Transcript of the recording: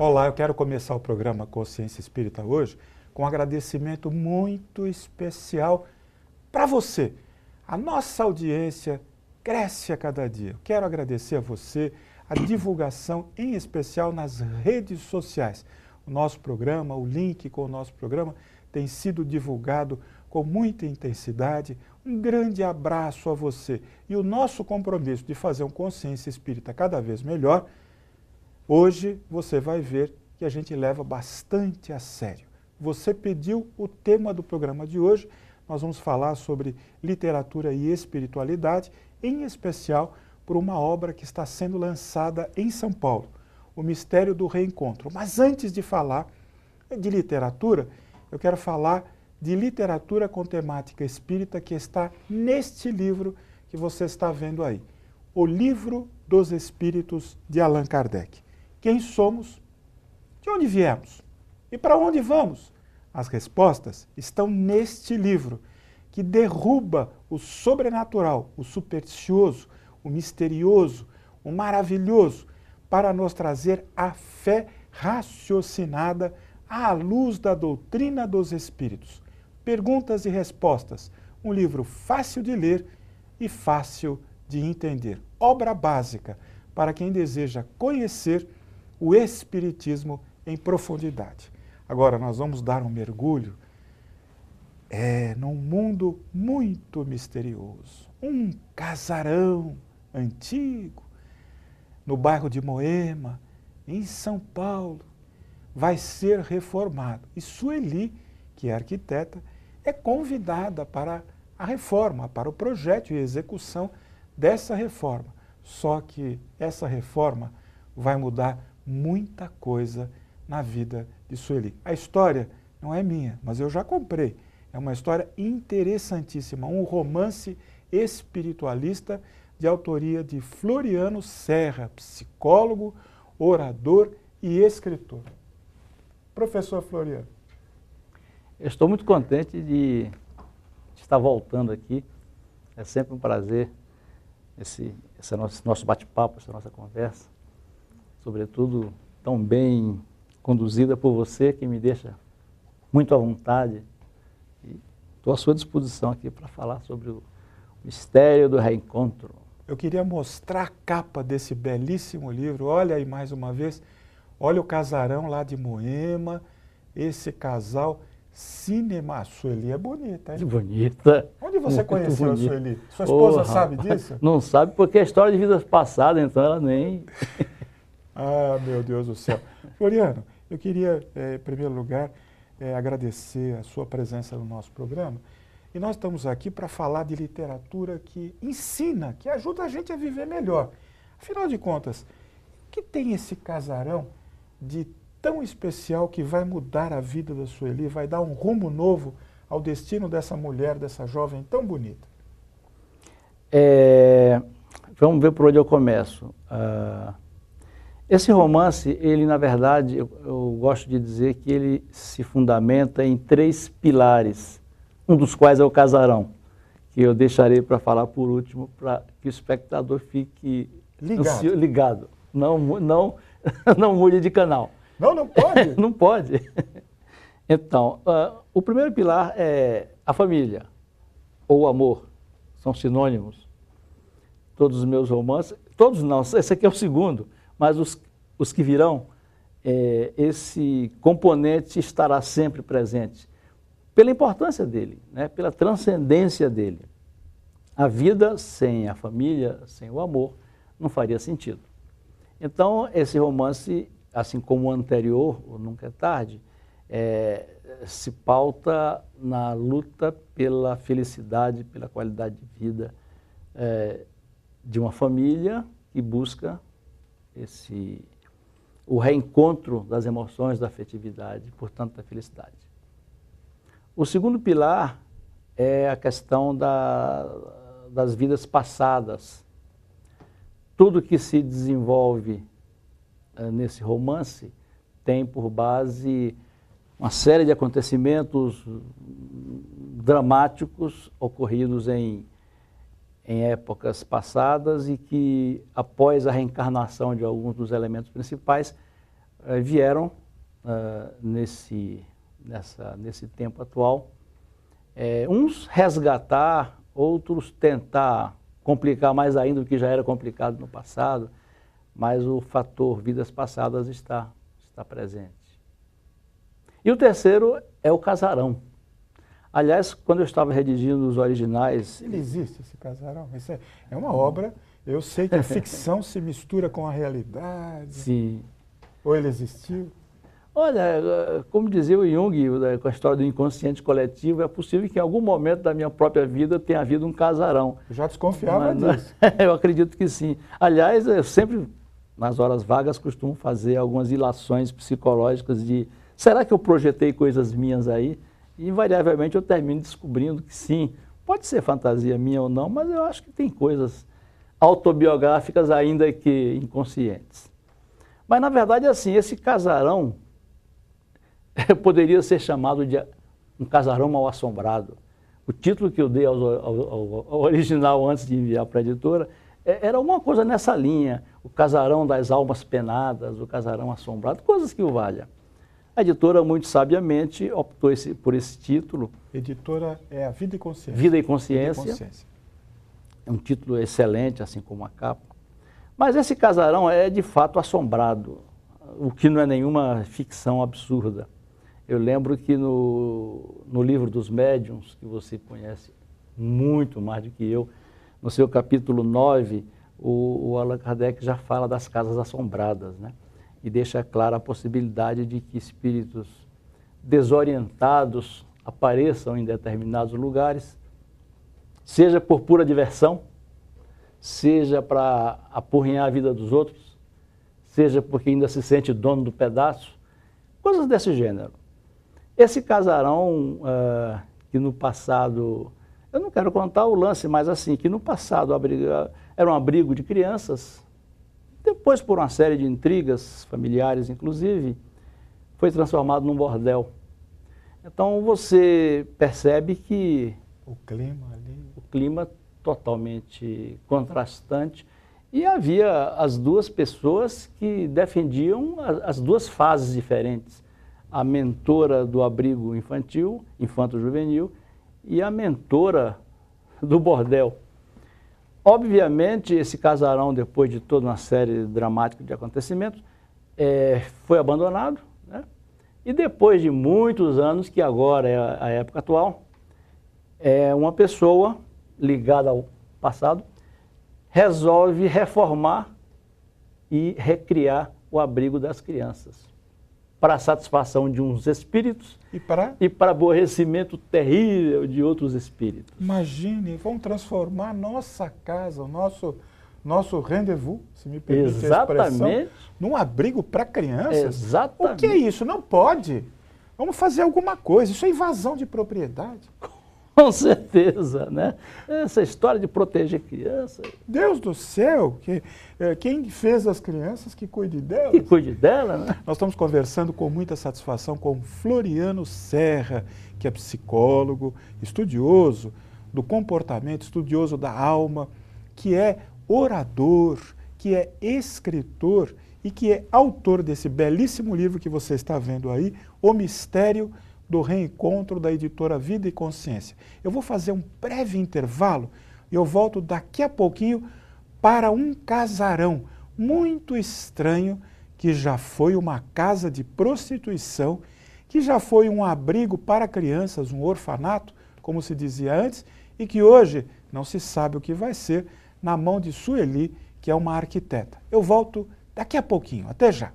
Olá, eu quero começar o programa Consciência Espírita hoje com um agradecimento muito especial para você. A nossa audiência cresce a cada dia. Quero agradecer a você a divulgação, em especial nas redes sociais. O nosso programa, o link com o nosso programa tem sido divulgado com muita intensidade. Um grande abraço a você. E o nosso compromisso de fazer um Consciência Espírita cada vez melhor, hoje você vai ver que a gente leva bastante a sério. Você pediu o tema do programa de hoje, nós vamos falar sobre literatura e espiritualidade, em especial por uma obra que está sendo lançada em São Paulo, O Mistério do Reencontro. Mas antes de falar de literatura, eu quero falar de literatura com temática espírita que está neste livro que você está vendo aí, O Livro dos Espíritos de Allan Kardec. Quem somos? De onde viemos? E para onde vamos? As respostas estão neste livro, que derruba o sobrenatural, o supersticioso, o misterioso, o maravilhoso, para nos trazer a fé raciocinada à luz da doutrina dos Espíritos. Perguntas e respostas, um livro fácil de ler e fácil de entender. Obra básica para quem deseja conhecer o Espiritismo em profundidade. Agora nós vamos dar um mergulho num mundo muito misterioso. Um casarão antigo, no bairro de Moema, em São Paulo, vai ser reformado. E Sueli, que é arquiteta, é convidada para a reforma, para o projeto e execução dessa reforma. Só que essa reforma vai mudar muita coisa na vida de Sueli. A história não é minha, mas eu já comprei. É uma história interessantíssima, um romance espiritualista de autoria de Floriano Serra, psicólogo, orador e escritor. Professor Floriano. Eu estou muito contente de estar voltando aqui. É sempre um prazer esse nosso bate-papo, essa nossa conversa, sobretudo tão bem conduzida por você, que me deixa muito à vontade. E estou à sua disposição aqui para falar sobre o mistério do reencontro. Eu queria mostrar a capa desse belíssimo livro. Olha aí mais uma vez, olha o casarão lá de Moema, esse casal Cinema. A Sueli é bonita, hein? Bonita. Onde você muito conheceu bonita. a Sueli? Sua esposa Oh, sabe disso? Não sabe porque é história de vidas passadas, então ela nem... Ah, meu Deus do céu. Floriano, eu queria, em primeiro lugar, agradecer a sua presença no nosso programa. E nós estamos aqui para falar de literatura que ensina, que ajuda a gente a viver melhor. Afinal de contas, o que tem esse casarão de tão especial que vai mudar a vida da Sueli, vai dar um rumo novo ao destino dessa mulher, dessa jovem tão bonita? Vamos ver por onde eu começo. Esse romance, ele na verdade, eu gosto de dizer que ele se fundamenta em 3 pilares, um dos quais é o casarão, que eu deixarei para falar por último, para que o espectador fique ligado. Não mude de canal. Não pode? Não pode. Então, o primeiro pilar é a família, ou o amor, são sinônimos. Todos os meus romances, todos não, esse aqui é o segundo, mas os que virão, esse componente estará sempre presente, pela importância dele, né? Pela transcendência dele. A vida sem a família, sem o amor, não faria sentido. Então, esse romance, assim como o anterior, o Nunca é Tarde, se pauta na luta pela felicidade, pela qualidade de vida de uma família que busca o reencontro das emoções, da afetividade, portanto, da felicidade. O segundo pilar é a questão das vidas passadas. Tudo que se desenvolve nesse romance tem por base uma série de acontecimentos dramáticos ocorridos em épocas passadas e que, após a reencarnação de alguns dos elementos principais, vieram nesse tempo atual, uns resgatar, outros tentar complicar mais ainda o que já era complicado no passado, mas o fator vidas passadas está presente. E o terceiro é o casarão. Aliás, quando eu estava redigindo os originais... Ele existe, esse casarão? Isso é uma obra, eu sei que a ficção se mistura com a realidade. Sim. Ou ele existiu? Olha, como dizia o Jung, com a história do inconsciente coletivo, é possível que em algum momento da minha própria vida tenha havido um casarão. Eu já desconfiava disso. Eu acredito que sim. Aliás, eu sempre, nas horas vagas, costumo fazer algumas ilações psicológicas de será que eu projetei coisas minhas aí? E invariavelmente eu termino descobrindo que sim, pode ser fantasia minha ou não, mas eu acho que tem coisas autobiográficas ainda que inconscientes. Mas na verdade, assim, esse casarão poderia ser chamado de um casarão mal assombrado. O título que eu dei ao original antes de enviar para a editora era uma coisa nessa linha, o casarão das almas penadas, o casarão assombrado, coisas que o valha. A editora, muito sabiamente, optou por esse título. Editora é a Vida e Consciência. Vida e Consciência. Vida e Consciência. É um título excelente, assim como a capa. Mas esse casarão é, de fato, assombrado, o que não é nenhuma ficção absurda. Eu lembro que no livro dos médiuns, que você conhece muito mais do que eu, no seu capítulo 9, o Allan Kardec já fala das casas assombradas, né? E deixa clara a possibilidade de que espíritos desorientados apareçam em determinados lugares, seja por pura diversão, seja para apurrinhar a vida dos outros, seja porque ainda se sente dono do pedaço, coisas desse gênero. Esse casarão, que no passado, eu não quero contar o lance, mas assim, que no passado era um abrigo de crianças, depois por uma série de intrigas familiares, inclusive, foi transformado num bordel. Então você percebe que o clima ali, o clima totalmente contrastante, e havia as duas pessoas que defendiam as duas fases diferentes. A mentora do abrigo infantil, infanto-juvenil, e a mentora do bordel. Obviamente, esse casarão, depois de toda uma série dramática de acontecimentos, foi abandonado, né? E depois de muitos anos, que agora é a época atual, uma pessoa ligada ao passado resolve reformar e recriar o abrigo das crianças, para a satisfação de uns espíritos e para aborrecimento terrível de outros espíritos. Imagine, vamos transformar nossa casa, o nosso rendezvous, se me permite a expressão, num abrigo para crianças. Exatamente. O que é isso? Não pode. Vamos fazer alguma coisa. Isso é invasão de propriedade. Com certeza, né? Essa história de proteger crianças. Deus do céu, quem fez as crianças, que cuide delas. Que cuide dela, né? Nós estamos conversando com muita satisfação com Floriano Serra, que é psicólogo, estudioso do comportamento, estudioso da alma, que é orador, que é escritor e que é autor desse belíssimo livro que você está vendo aí, O Mistério do Reencontro, da editora Vida e Consciência. Eu vou fazer um breve intervalo e eu volto daqui a pouquinho para um casarão muito estranho que já foi uma casa de prostituição, que já foi um abrigo para crianças, um orfanato, como se dizia antes, e que hoje não se sabe o que vai ser na mão de Sueli, que é uma arquiteta. Eu volto daqui a pouquinho. Até já!